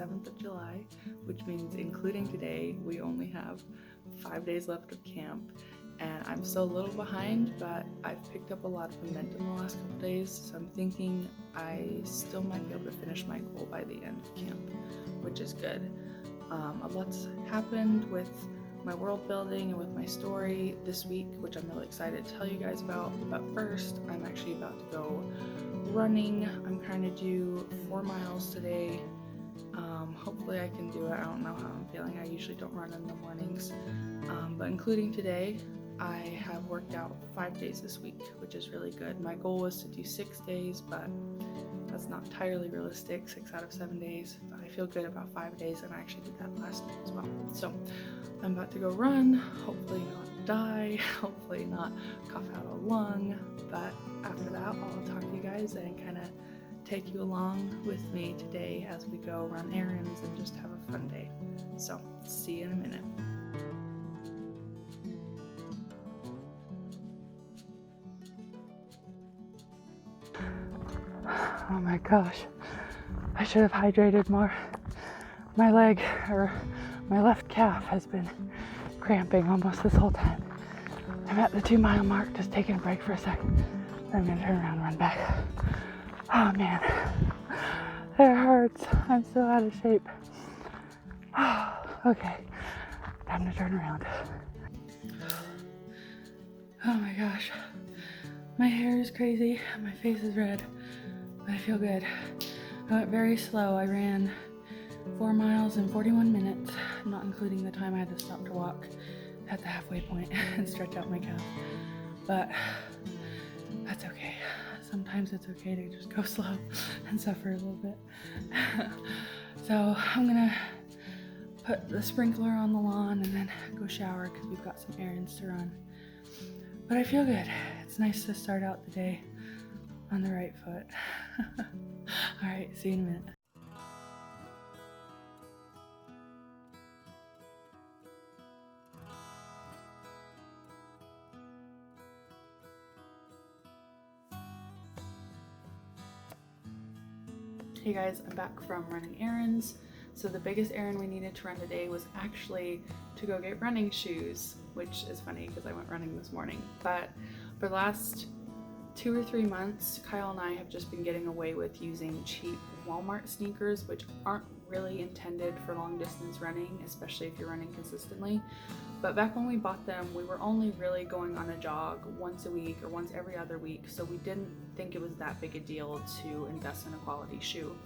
7th of July, which means including today, we only have 5 days left of camp. And I'm still a little behind, but I've picked up a lot of momentum the last couple days, so I'm thinking I still might be able to finish my goal by the end of camp, which is good. A lot's happened with my world building and with my story this week, which I'm really excited to tell you guys about. But first, I'm actually about to go running. I'm trying to do 4 miles today. Hopefully I can do it. I don't know how I'm feeling. I usually don't run in the mornings, but including today, I have worked out 5 days this week, which is really good. My goal was to do 6 days, but that's not entirely realistic, 6 out of 7 days. But I feel good about 5 days, and I actually did that last night as well. So I'm about to go run, hopefully not die, hopefully not cough out a lung, but after that I'll talk to you guys and kind of take you along with me today as we go run errands and just have a fun day. So see you in a minute. Oh my gosh, I should have hydrated more. My leg, or my left calf, has been cramping almost this whole time. I'm at the 2 mile mark, just taking a break for a second. I'm gonna turn around and run back. Oh man, it hurts. I'm so out of shape. Okay, time to turn around. Oh my gosh, my hair is crazy, my face is red, but I feel good. I went very slow. I ran 4 miles in 41 minutes, not including the time I had to stop to walk at the halfway point and stretch out my calf. But that's okay. Sometimes it's okay to just go slow and suffer a little bit. So I'm gonna put the sprinkler on the lawn and then go shower because we've got some errands to run. But I feel good. It's nice to start out the day on the right foot. All right, see you in a minute. Hey guys, I'm back from running errands. So the biggest errand we needed to run today was actually to go get running shoes, which is funny because I went running this morning. But for the last 2 or 3 months, Kyle and I have just been getting away with using cheap Walmart sneakers, which aren't really intended for long distance running, especially if you're running consistently. But back when we bought them, we were only really going on a jog once a week or once every other week, so we didn't think it was that big a deal to invest in a quality shoe.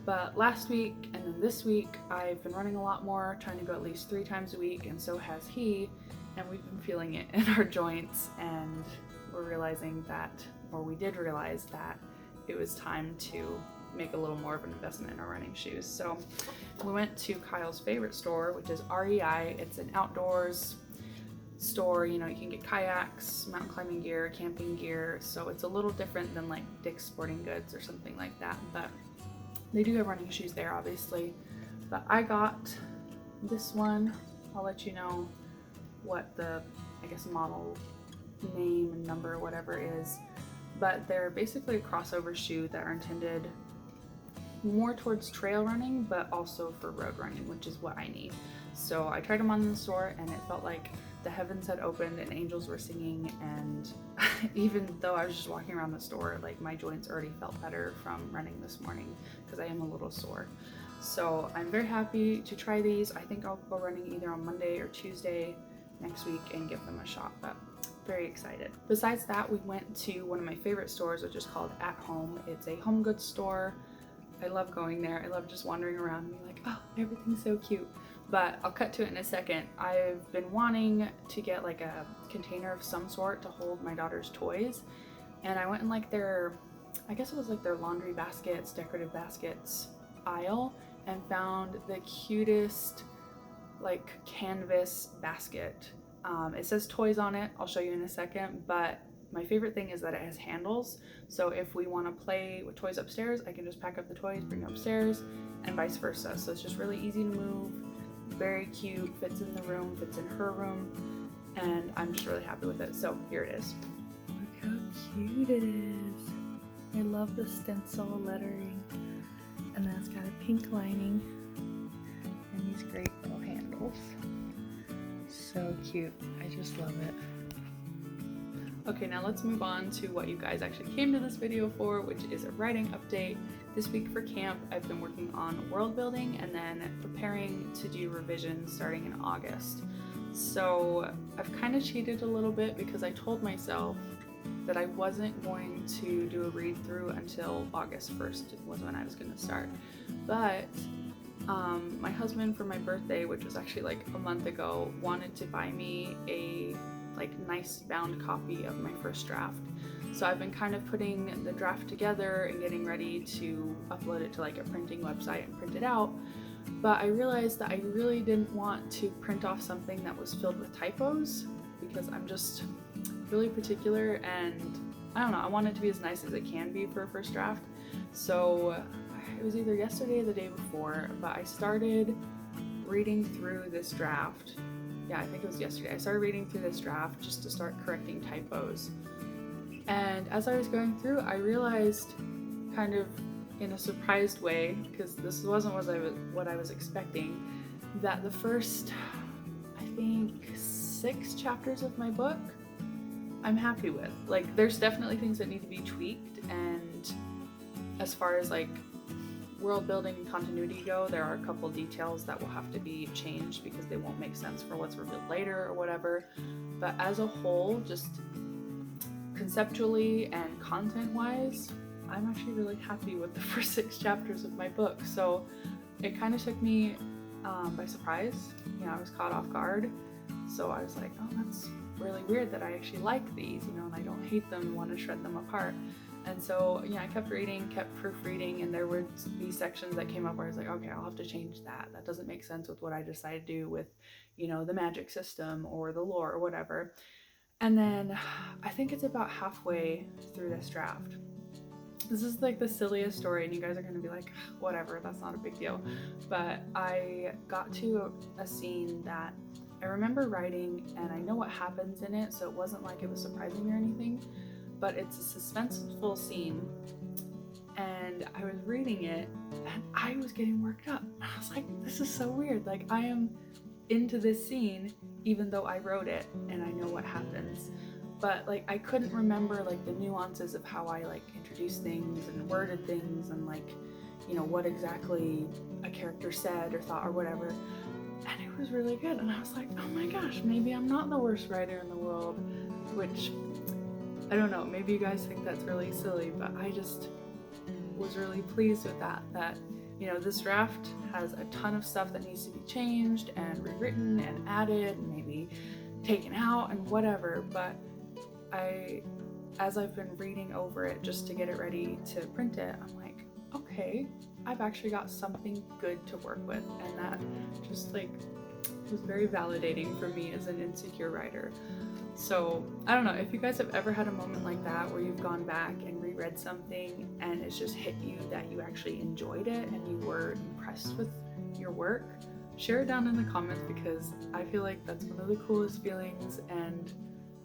But last week and then this week, I've been running a lot more, trying to go at least 3 times a week, and so has he, and we've been feeling it in our joints, and we're realizing that, or we did realize that it was time to make a little more of an investment in our running shoes. So we went to Kyle's favorite store, which is REI. It's an outdoors store. You know, you can get kayaks, mountain climbing gear, camping gear. So it's a little different than like Dick's Sporting Goods or something like that. But they do have running shoes there, obviously. But I got this one. I'll let you know what the, I guess, model name and number, whatever is. But they're basically a crossover shoe that are intended more towards trail running, but also for road running, which is what I need. So I tried them on in the store, and it felt like the heavens had opened and angels were singing, and even though I was just walking around the store, like my joints already felt better from running this morning because I am a little sore. So I'm very happy to try these. I think I'll go running either on Monday or Tuesday next week and give them a shot, but very excited. Besides that, we went to one of my favorite stores, which is called At Home. It's a home goods store. I love going there. I love just wandering around and being like, oh, everything's so cute. But I'll cut to it in a second. I've been wanting to get like a container of some sort to hold my daughter's toys. And I went in like their, I guess it was like their laundry baskets, decorative baskets aisle, and found the cutest like canvas basket. It says toys on it. I'll show you in a second, but my favorite thing is that it has handles. So if we want to play with toys upstairs, I can just pack up the toys, bring them upstairs, and vice versa. So it's just really easy to move, very cute, fits in the room, fits in her room, and I'm just really happy with it. So here it is. Look how cute it is. I love the stencil lettering, and then it's got a pink lining. these great little handles. So cute. I just love it. Okay, now let's move on to what you guys actually came to this video for, which is a writing update. This week for camp, I've been working on world building and then preparing to do revisions starting in August. So I've kind of cheated a little bit because I told myself that I wasn't going to do a read through until August 1st was when I was going to start. But my husband, for my birthday, which was actually like a month ago, wanted to buy me a nice bound copy of my first draft. So I've been kind of putting the draft together and getting ready to upload it to like a printing website and print it out. But I realized that I really didn't want to print off something that was filled with typos because I'm just really particular, and I don't know, I want it to be as nice as it can be for a first draft. So it was either yesterday or the day before, but I started reading through this draft. Yeah, I think it was yesterday. I started reading through this draft just to start correcting typos. And as I was going through, I realized, kind of in a surprised way, because this wasn't what I was expecting, that the first, I think, 6 chapters of my book, I'm happy with. Like, there's definitely things that need to be tweaked, and as far as like world building and continuity go, there are a couple details that will have to be changed because they won't make sense for what's revealed later or whatever. But as a whole, just conceptually and content-wise, I'm actually really happy with the first 6 chapters of my book. So it kind of took me by surprise. You know, I was caught off guard. So I was like, oh, that's really weird that I actually like these, you know, and I don't hate them and want to shred them apart. And so, yeah, I kept reading, kept proofreading, and there would be sections that came up where I was like, okay, I'll have to change that. That doesn't make sense with what I decided to do with, you know, the magic system or the lore or whatever. And then I think it's about halfway through this draft. This is like the silliest story, and you guys are going to be like, whatever, that's not a big deal. But I got to a scene that I remember writing, and I know what happens in it, so it wasn't like it was surprising or anything. But it's a suspenseful scene, and I was reading it and I was getting worked up. I was like, this is so weird. Like, I am into this scene even though I wrote it and I know what happens. But like, I couldn't remember like the nuances of how I like introduced things and worded things and like, you know, what exactly a character said or thought or whatever. And it was really good. And I was like, oh my gosh, maybe I'm not the worst writer in the world, which I don't know, maybe you guys think that's really silly, but I just was really pleased with that, you know, this draft has a ton of stuff that needs to be changed and rewritten and added and maybe taken out and whatever, but as I've been reading over it just to get it ready to print it, I'm like, okay, I've actually got something good to work with, and that just like was very validating for me as an insecure writer. So I don't know if you guys have ever had a moment like that where you've gone back and reread something and it's just hit you that you actually enjoyed it and you were impressed with your work. Share it down in the comments because I feel like that's one of the coolest feelings, and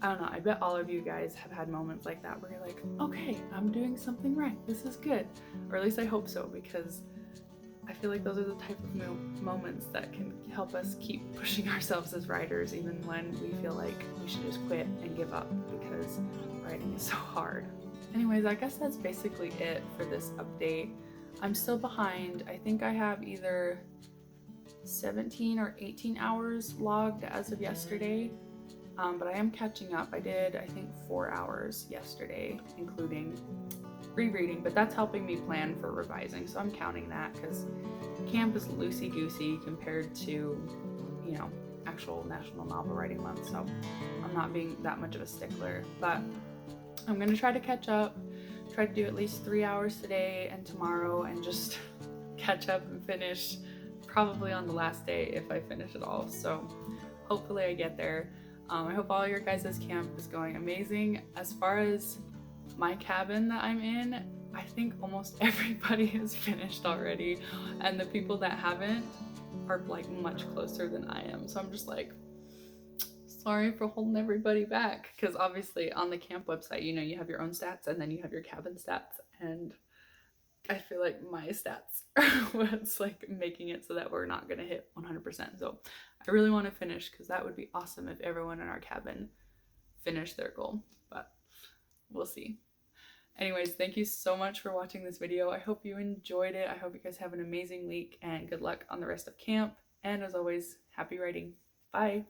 I don't know, I bet all of you guys have had moments like that where you're like, okay, I'm doing something right, this is good, or at least I hope so, because I feel like those are the type of moments that can help us keep pushing ourselves as writers even when we feel like we should just quit and give up because writing is so hard. Anyways, I guess that's basically it for this update. I'm still behind. I think I have either 17 or 18 hours logged as of yesterday, but I am catching up. I did, I think, 4 hours yesterday, including rereading, but that's helping me plan for revising, so I'm counting that because camp is loosey-goosey compared to, you know, actual National Novel Writing Month, so I'm not being that much of a stickler, but I'm gonna try to catch up, try to do at least 3 hours today and tomorrow, and just catch up and finish probably on the last day if I finish it all, so hopefully I get there. I hope all your guys' camp is going amazing. As far as my cabin that I'm in, I think almost everybody has finished already, and the people that haven't are like much closer than I am, so I'm just like, sorry for holding everybody back, because obviously on the camp website, you know, you have your own stats and then you have your cabin stats, and I feel like my stats are what's like making it so that we're not gonna hit 100%. So I really want to finish because that would be awesome if everyone in our cabin finished their goal, but we'll see. Anyways, thank you so much for watching this video. I hope you enjoyed it. I hope you guys have an amazing week and good luck on the rest of camp. And as always, happy writing. Bye.